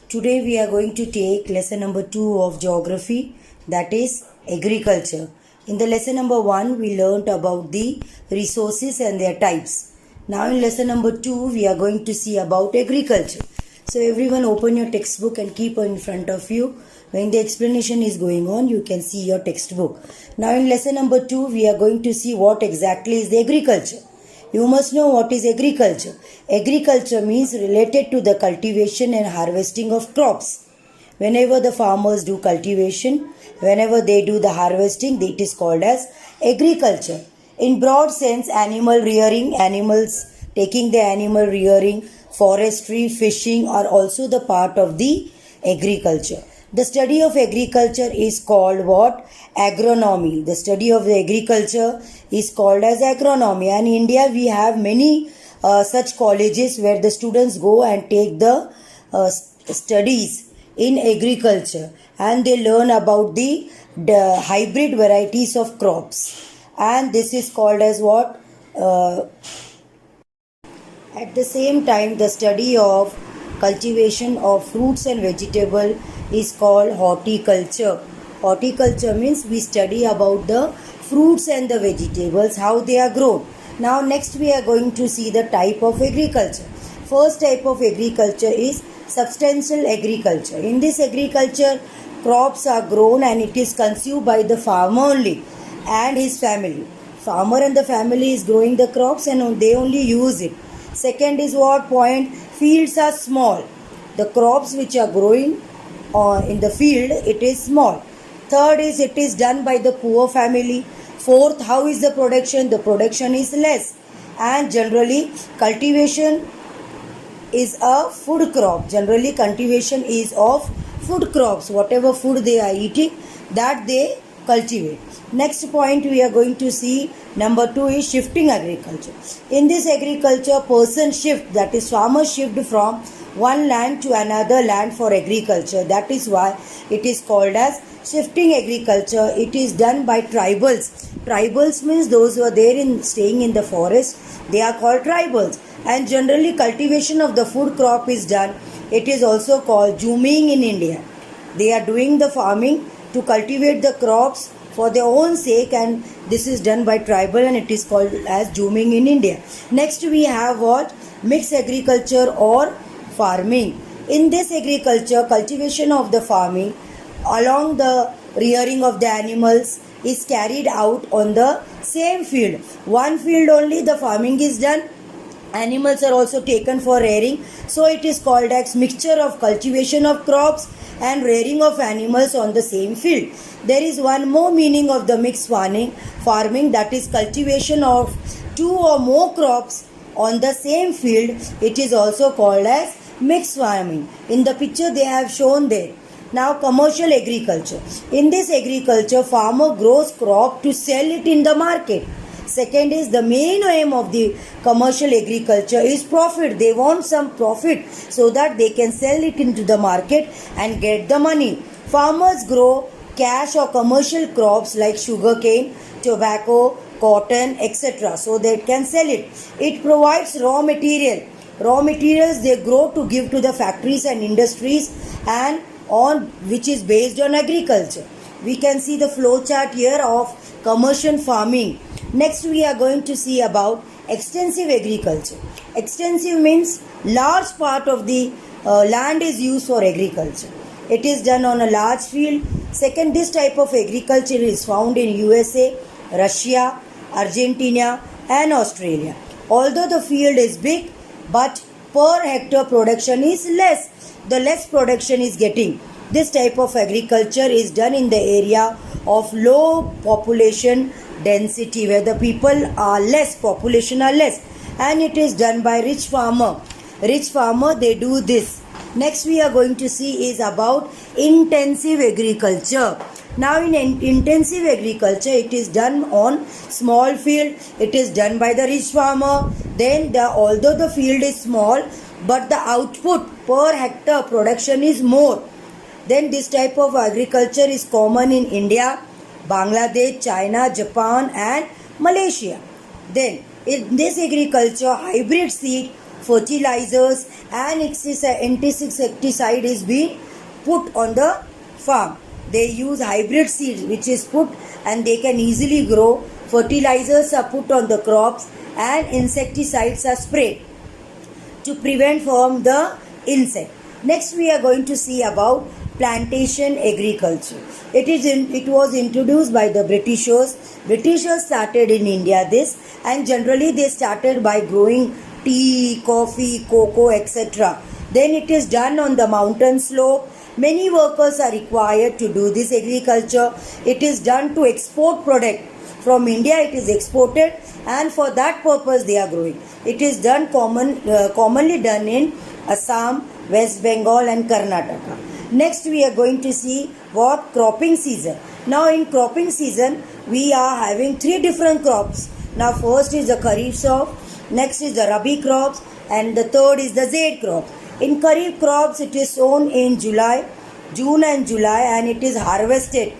Today we are going to take lesson number 2 of geography, that is agriculture. In the lesson number 1 we learnt about the resources and their types. Now in lesson number 2 we are going to see about agriculture. So everyone open your textbook and keep in front of you. When the explanation is going on, you can see your textbook. Now in lesson number 2 we are going to see what exactly is the agriculture. You must know what is agriculture. Agriculture means related to the cultivation and harvesting of crops. Whenever the farmers do cultivation, whenever they do the harvesting, it is called as agriculture. In broad sense, animal rearing, animals taking the animal rearing, forestry, fishing are also the part of the agriculture. The study of agriculture is called what? Agronomy. The study of the agriculture is called as agronomy. And in India we have many such colleges where the students go and take the studies in agriculture, and they learn about the hybrid varieties of crops, and this is called as what? At the same time, the study of cultivation of fruits and vegetable is called horticulture. Horticulture means we study about the fruits and the vegetables, how they are grown. Now next we are going to see the type of agriculture. First type of agriculture is substantial agriculture. In this agriculture, crops are grown and it is consumed by the farmer only and his family. Farmer and the family is growing the crops and they only use it. Second is what point? Fields are small. The crops which are growing in the field, it is small. Third is it is done by the poor family. Fourth, how is the production? The production is less. And generally, cultivation is a food crop. Generally, cultivation is of food crops. Whatever food they are eating, that they cultivate. Next point we are going to see, number 2 is shifting agriculture. In this agriculture, person shift, that is farmer shift from one land to another land for agriculture. That is why it is called as shifting agriculture. It is done by tribals. Tribals means those who are there in staying in the forest. They are called tribals. And generally cultivation of the food crop is done. It is also called zooming in India. They are doing the farming to cultivate the crops for their own sake, and this is done by tribal and it is called as zooming in India. Next we have what? Mixed agriculture or farming. In this agriculture, cultivation of the farming along the rearing of the animals is carried out on the same field. One field only the farming is done. Animals are also taken for rearing. So it is called as mixture of cultivation of crops and rearing of animals on the same field. There is one more meaning of the mixed farming, that is cultivation of 2 or more crops on the same field. It is also called as mixed farming. In the picture they have shown there. Now commercial agriculture. In this agriculture, farmer grows crop to sell it in the market. Second is the main aim of the commercial agriculture is profit. They want some profit so that they can sell it into the market and get the money. Farmers grow cash or commercial crops like sugarcane, tobacco, cotton, etc. so they can sell it. It provides raw material. Raw materials they grow to give to the factories and industries, and on which is based on agriculture. We can see the flow chart here of commercial farming. Next we are going to see about extensive agriculture. Extensive means large part of the land is used for agriculture. It is done on a large field. Second, this type of agriculture is found in USA, Russia, Argentina and Australia. Although the field is big, but per hectare production is less. The less production is getting. This type of agriculture is done in the area of low population density, where the people are less, population are less, and it is done by rich farmer. Rich farmer, they do this. Next we are going to see is about intensive agriculture. Now in intensive agriculture, it is done on small field. It is done by the rich farmer. Then although the field is small, but the output per hectare production is more. Then this type of agriculture is common in India, Bangladesh, China, Japan and Malaysia. Then in this agriculture, hybrid seed fertilizers and insecticide is being put on the farm. They use hybrid seeds which is put and they can easily grow. Fertilizers are put on the crops and insecticides are sprayed to prevent from the insect. Next we are going to see about plantation agriculture. It was introduced by the Britishers. Britishers started in India this, and generally they started by growing tea, coffee, cocoa, etc. Then it is done on the mountain slope. Many workers are required to do this agriculture. It is done to export product. From India it is exported, and for that purpose they are growing. It is done commonly done in Assam, West Bengal and Karnataka. Next we are going to see what cropping season. Now in cropping season we are having three different crops. Now first is the Kharif crop, next is the Rabi crops, and the third is the Zaid crop. In Kharif crops it is sown in June and July, and it is harvested.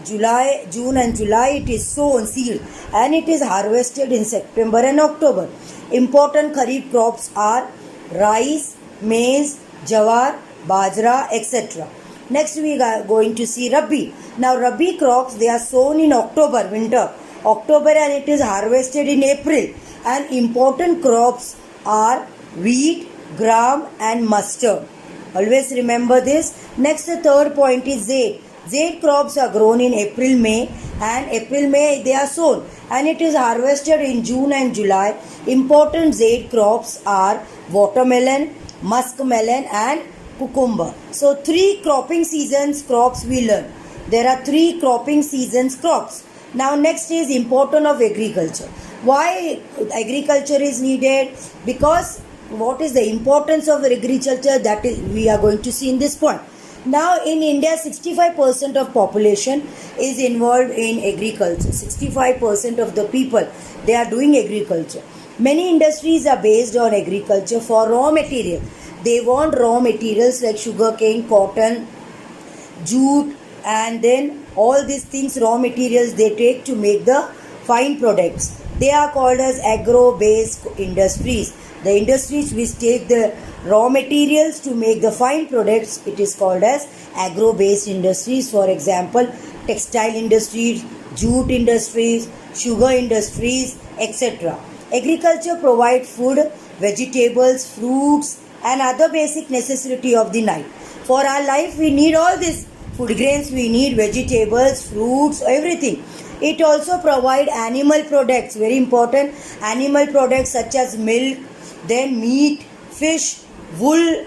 June and July it is sown seed, and it is harvested in September and October. Important Kharif crops are rice, maize, jawar, bajra, etc. Next we are going to see Rabi. Now Rabi crops, they are sown in October, and it is harvested in April. And important crops are wheat, gram and mustard. Always remember this. Next, the third point is Zaid. Zaid crops are grown in April, May, and April, May they are sown, and it is harvested in June and July. Important Zaid crops are watermelon, muskmelon and cucumber. So three cropping seasons crops we learn. There are three cropping seasons crops. Now next is importance of agriculture. Why agriculture is needed? Because what is the importance of agriculture, that is we are going to see in this point. Now in India 65% of population is involved in agriculture. 65% of the people, they are doing agriculture. Many industries are based on agriculture for raw material. They want raw materials like sugarcane, cotton, jute, and then all these things, raw materials they take to make the fine products. They are called as agro-based industries. The industries which take the raw materials to make the fine products, it is called as agro-based industries. For example, textile industries, jute industries, sugar industries, etc. Agriculture provides food, vegetables, fruits and other basic necessity of the life. For our life we need all this food grains, we need vegetables, fruits, everything. It also provides animal products, very important, animal products such as milk, then meat, fish, wool.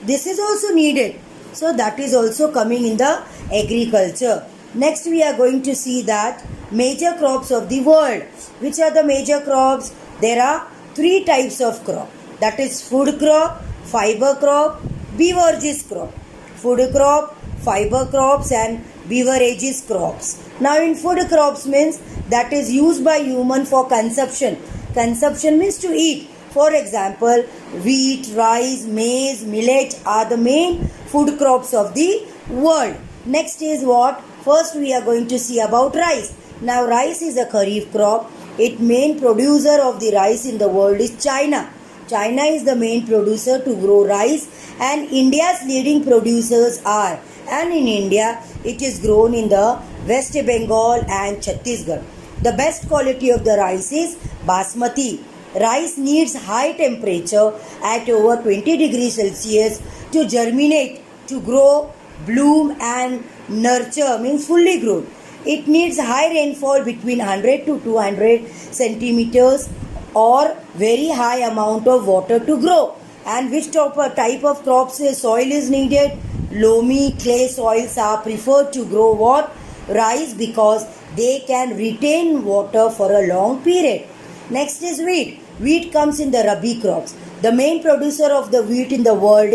This is also needed. So that is also coming in the agriculture. Next we are going to see that major crops of the world. Which are the major crops? There are three types of crop. That is food crop, fiber crop, beverages crop. Food crop, fiber crops and beverages crops. Now in food crops means that is used by human for consumption. Consumption means to eat. For example, wheat, rice, maize, millet are the main food crops of the world. Next is what? First we are going to see about rice. Now rice is a kharif crop. Its main producer of the rice in the world is China. China is the main producer to grow rice, and India's leading producers are, and in India it is grown in the West Bengal and Chhattisgarh. The best quality of the rice is basmati. Rice needs high temperature at over 20 degrees Celsius to germinate, to grow, bloom and nurture, means fully grown. It needs high rainfall between 100 to 200 centimeters or very high amount of water to grow. And which type of crops soil is needed? Loamy clay soils are preferred to grow what? Rice, because they can retain water for a long period. Next is wheat. Wheat comes in the Rabi crops. The main producer of the wheat in the world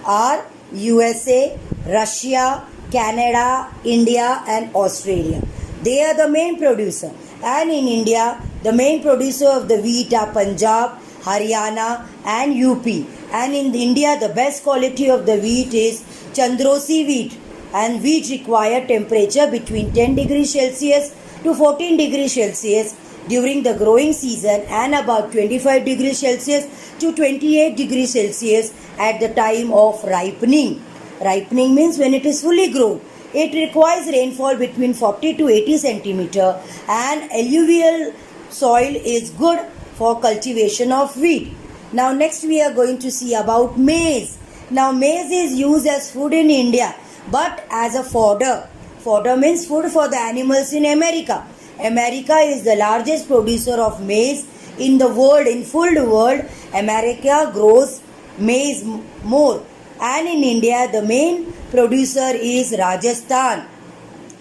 are USA, Russia, Canada, India and Australia. They are the main producer. And in India, the main producer of the wheat are Punjab, Haryana and UP. And in India, the best quality of the wheat is Chandrosi wheat. And wheat require temperature between 10 degrees Celsius to 14 degrees Celsius during the growing season and about 25 degrees Celsius to 28 degrees Celsius at the time of ripening. Ripening means when it is fully grown. It requires rainfall between 40 to 80 centimeter, and alluvial soil is good for cultivation of wheat. Now next we are going to see about maize. Now maize is used as food in India, but as a fodder. Fodder means food for the animals in America. America is the largest producer of maize in the world. In full world, America grows maize more. And in India, the main producer is Rajasthan.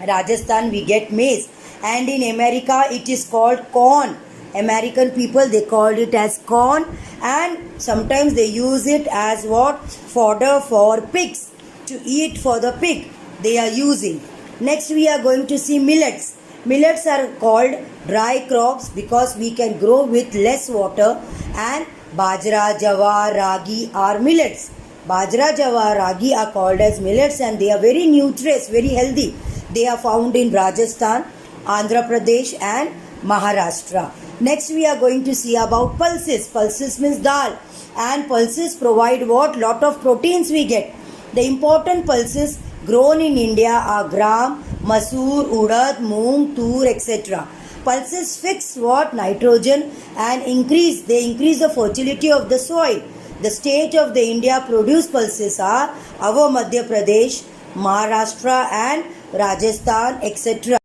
Rajasthan we get maize. And in America, it is called corn. American people, they called it as corn, and sometimes they use it as what? Fodder for pigs, to eat for the pig they are using. Next we are going to see millets. Millets are called dry crops because we can grow with less water, and bajra, jawar, ragi are millets. Bajra, jawar, ragi are called as millets, and they are very nutritious, very healthy. They are found in Rajasthan, Andhra Pradesh and Maharashtra. Next we are going to see about pulses. Pulses means dal, and pulses provide what? Lot of proteins we get. The important pulses grown in India are gram, masoor, urad, moong, tur, etc. Pulses fix what? Nitrogen and they increase the fertility of the soil. The state of the India produce pulses are our Madhya Pradesh, Maharashtra and Rajasthan, etc.